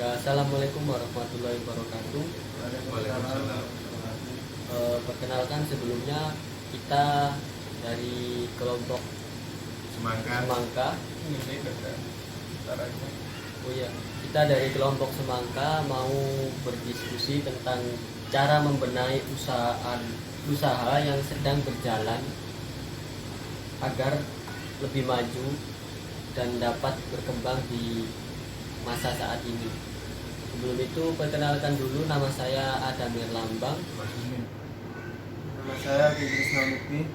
Ya, assalamualaikum warahmatullahi wabarakatuh. Waalaikumsalam. Perkenalkan sebelumnya kita dari kelompok Semangka. Semangka. Ini caranya. Oh iya, kita dari kelompok Semangka mau berdiskusi tentang cara membenahi usaha yang sedang berjalan agar lebih maju dan dapat berkembang di masa saat ini. Sebelum itu perkenalkan dulu, nama saya Adamir Lambang. Nama saya Krisna Mukti.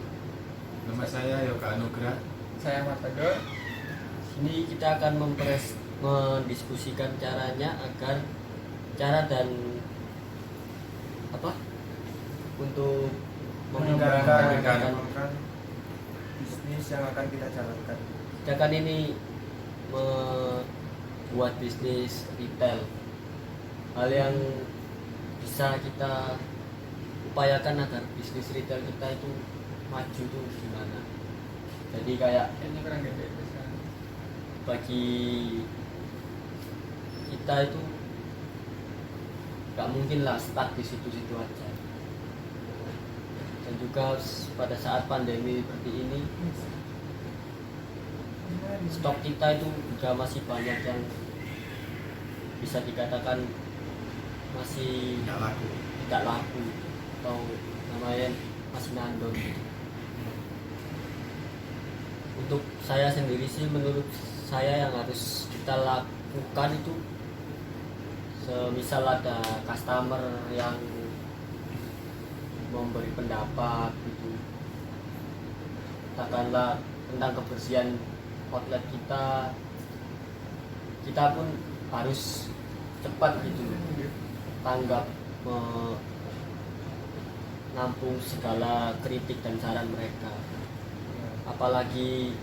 Nama saya Yoga Anugrah. Saya Matador. Sini kita akan mendiskusikan caranya agar cara dan untuk Mengembangkan bisnis yang akan kita jalankan. Sedangkan ini membuat bisnis retail, hal yang bisa kita upayakan agar bisnis retail kita itu maju itu gimana. Jadi kayak Ini kurang gede besar. bagi kita itu gak mungkin lah stuck di situ-situ aja. Dan juga pada saat pandemi seperti ini, stok kita itu juga masih banyak yang bisa dikatakan masih Tidak laku. atau namanya masih nandon. Untuk saya sendiri sih, menurut saya yang harus kita lakukan itu, semisal ada customer yang memberi pendapat gitu, katakanlah tentang kebersihan outlet kita pun harus cepat gitu tanggap, menampung segala kritik dan saran mereka, apalagi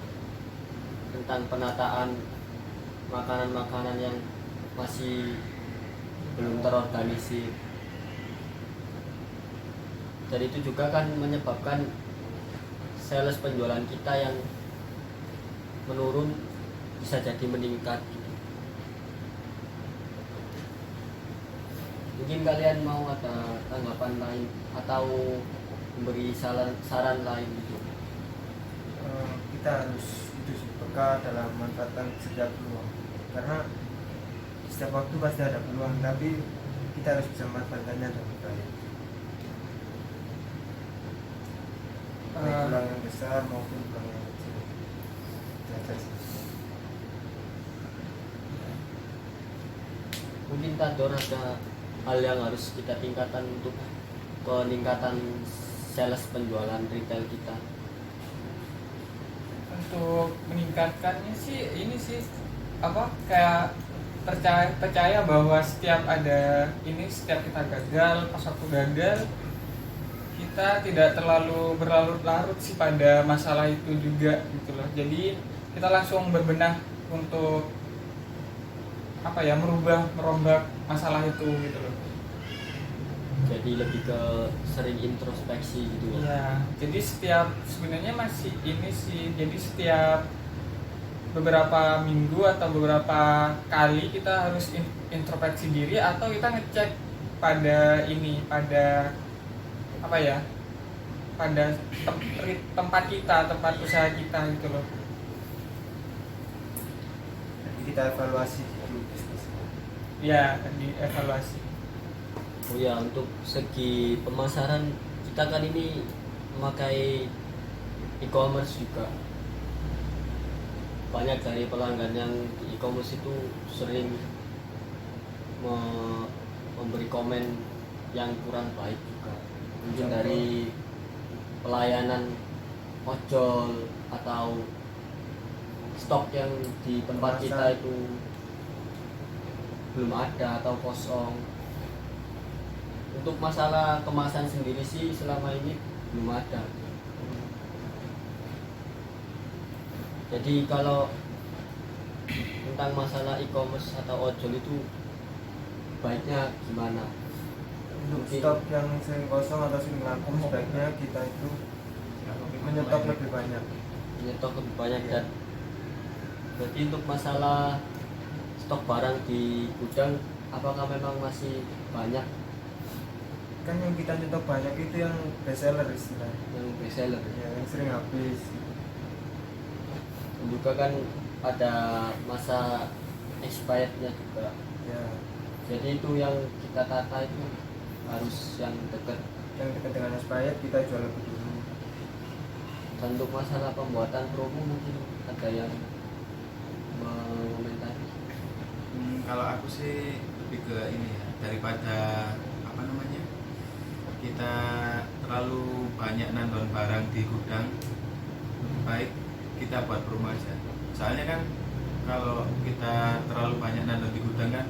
tentang penataan makanan-makanan yang masih belum terorganisir. Dan itu juga kan menyebabkan sales penjualan kita yang menurun bisa jadi meningkat gitu. Mungkin kalian mau ada tanggapan lain atau memberi saran lain gitu. Kita harus peka dalam memanfaatkan setiap peluang, karena setiap waktu pasti ada peluang, tapi kita harus bisa memanfaatkannya dengan baik. Baik peluang yang besar maupun peluang yang kecil. Itu aja sih. Mungkin Tador ada hal yang harus kita tingkatkan untuk peningkatan sales penjualan retail kita. Untuk meningkatkannya sih ini sih kayak percaya bahwa setiap kita gagal, pas waktu gagal kita tidak terlalu berlarut-larut sih pada masalah itu juga gitu loh. Jadi kita langsung berbenah untuk merombak masalah itu gitu loh. Jadi lebih ke sering introspeksi gitu ya. Iya, jadi sebenarnya masih ini sih. Jadi setiap beberapa minggu atau beberapa kali kita harus introspeksi diri, atau kita ngecek pada tempat usaha kita gitu loh. Jadi kita evaluasi dulu bisnisnya. Ya, dievaluasi. Oh ya, untuk segi pemasaran kita kan ini memakai e-commerce juga. Banyak dari pelanggan yang di e-commerce itu sering memberi komen yang kurang baik juga. Mungkin dari pelayanan ojol atau stok yang di tempat kita itu belum ada atau kosong. Untuk masalah kemasan sendiri sih selama ini belum ada. Jadi kalau tentang masalah e-commerce atau ojol itu baiknya gimana? Untuk stok yang sering kosong atau sering laku, sebaiknya kita itu menyetok lebih banyak. Dan berarti untuk masalah stok barang di gudang apakah memang masih banyak Kan yang kita nyetok banyak itu yang best seller istilahnya, yang best seller? ya, yang sering habis. Dan juga kan ada masa expirednya juga. Ya, Jadi itu yang kita tata itu harus yang dekat. yang dekat dengan expired kita jual lebih dulu. Dan untuk masalah pembuatan promo mungkin ada yang mengomentari. Kalau aku sih lebih ke ini ya, daripada apa namanya, kita terlalu banyak nandon barang di gudang, lebih baik kita buat promo aja. Soalnya kan kalau kita terlalu banyak nandon di gudang kan,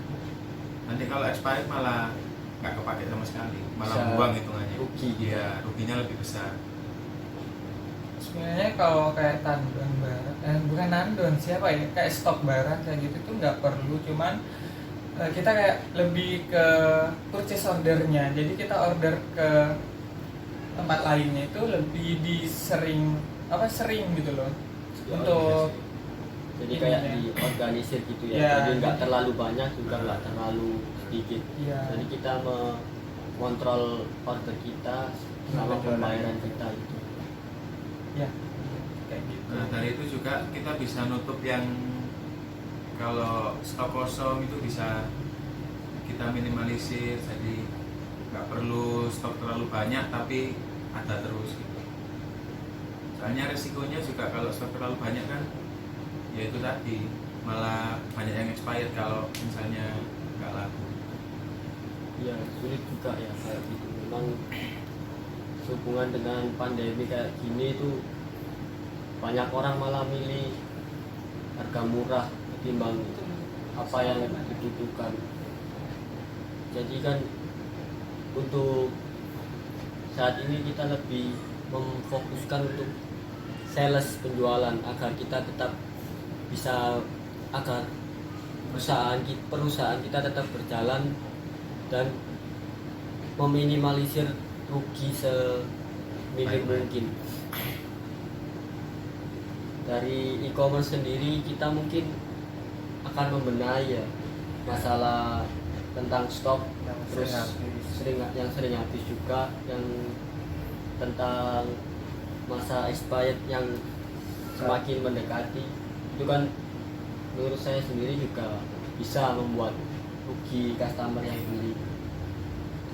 nanti kalau expired malah nggak kepake sama sekali, malah Bisa buang hitungannya. rugi. Iya, ruginya lebih besar. Sebenarnya kalau kayak tandon barang, bukan tandon siapa ya, kayak stok barang kayak gitu tuh nggak perlu, cuman kita kayak lebih ke purchase ordernya. Jadi kita order ke tempat lainnya itu lebih sering gitu loh. Untuk Jadi ini kayak ya. diorganisir gitu ya. Ya, Jadi nggak jadi- terlalu banyak juga nggak terlalu sedikit. Iya. Jadi kita mengontrol order kita sama Penjualan. pembayaran kita itu. Ya, kayak gitu. Nah dari itu juga kita bisa nutup yang kalau stok kosong itu bisa kita minimalisir, jadi nggak perlu stok terlalu banyak tapi ada terus gitu. Soalnya resikonya juga kalau stok terlalu banyak kan, ya itu tadi malah banyak yang expired kalau misalnya nggak laku. Ya sulit juga ya kayak gitu. Memang sehubungan dengan pandemi kayak gini itu banyak orang malah milih harga murah ketimbang apa yang dibutuhkan. Jadi kan untuk saat ini kita lebih memfokuskan untuk sales penjualan agar kita tetap bisa, agar perusahaan kita tetap berjalan dan meminimalisir rugi seminim Baik-baik. mungkin. Dari e-commerce sendiri kita mungkin akan membenahi ya masalah tentang stok, Yang terus sering habis. yang sering habis juga, yang tentang masa expired yang semakin mendekati. Itu kan menurut saya sendiri juga bisa membuat rugi customer yang beli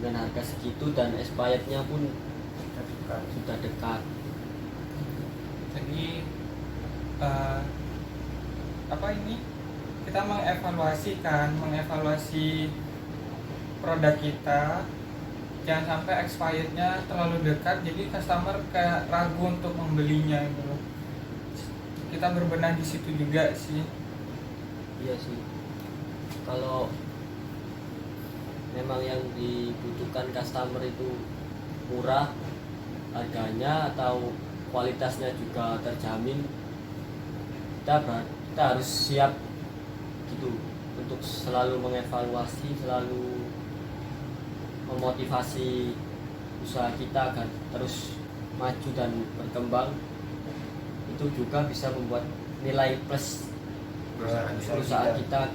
dengan harga segitu dan expirednya pun sudah dekat. Jadi kita mengevaluasi produk kita, jangan sampai expirednya terlalu dekat jadi customer kayak ragu untuk membelinya gitu loh. Kita berbenah di situ juga sih. Iya sih, kalau memang yang dibutuhkan customer itu murah harganya atau kualitasnya juga terjamin, kita harus siap gitu untuk selalu mengevaluasi, selalu memotivasi usaha kita agar terus maju dan berkembang. Itu juga bisa membuat nilai plus perusahaan kita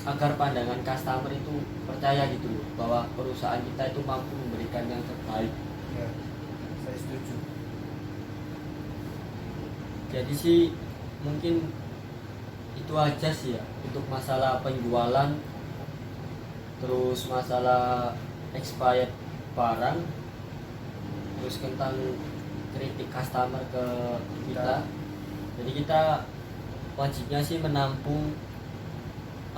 agar pandangan customer itu percaya gitu loh, bahwa perusahaan kita itu mampu memberikan yang terbaik. Ya, saya setuju. Jadi sih mungkin itu aja sih ya untuk masalah penjualan, terus masalah expired barang, terus tentang kritik customer ke kita. Jadi kita wajibnya sih menampung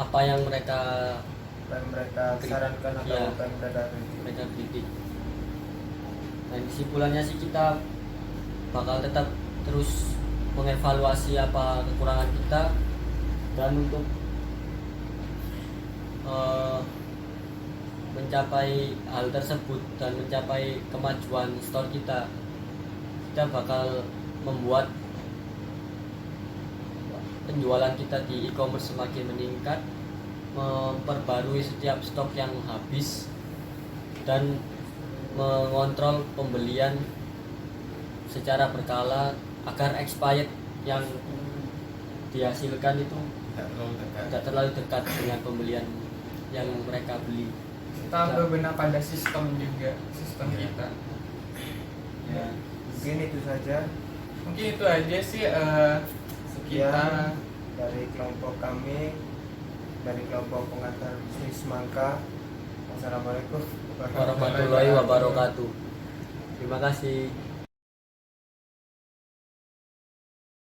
apa yang mereka sarankan atau Iya. apa yang mereka kritik. Dan kesimpulannya sih kita bakal tetap terus mengevaluasi apa kekurangan kita, dan untuk mencapai hal tersebut dan mencapai kemajuan store kita bakal membuat penjualan kita di e-commerce semakin meningkat, memperbarui setiap stok yang habis, dan mengontrol pembelian secara berkala agar expired yang dihasilkan itu tidak terlalu dekat. tidak terlalu dekat dengan pembelian yang mereka beli. Kita berbenah pada sistem juga, sistem Iya. kita. Ya, mungkin itu saja. Mungkin itu aja sih Sekian kita. dari kelompok kami, dari kelompok pengantar bisnis Semangka. Wassalamualaikum Warahmatullahi wabarakatuh. Terima kasih.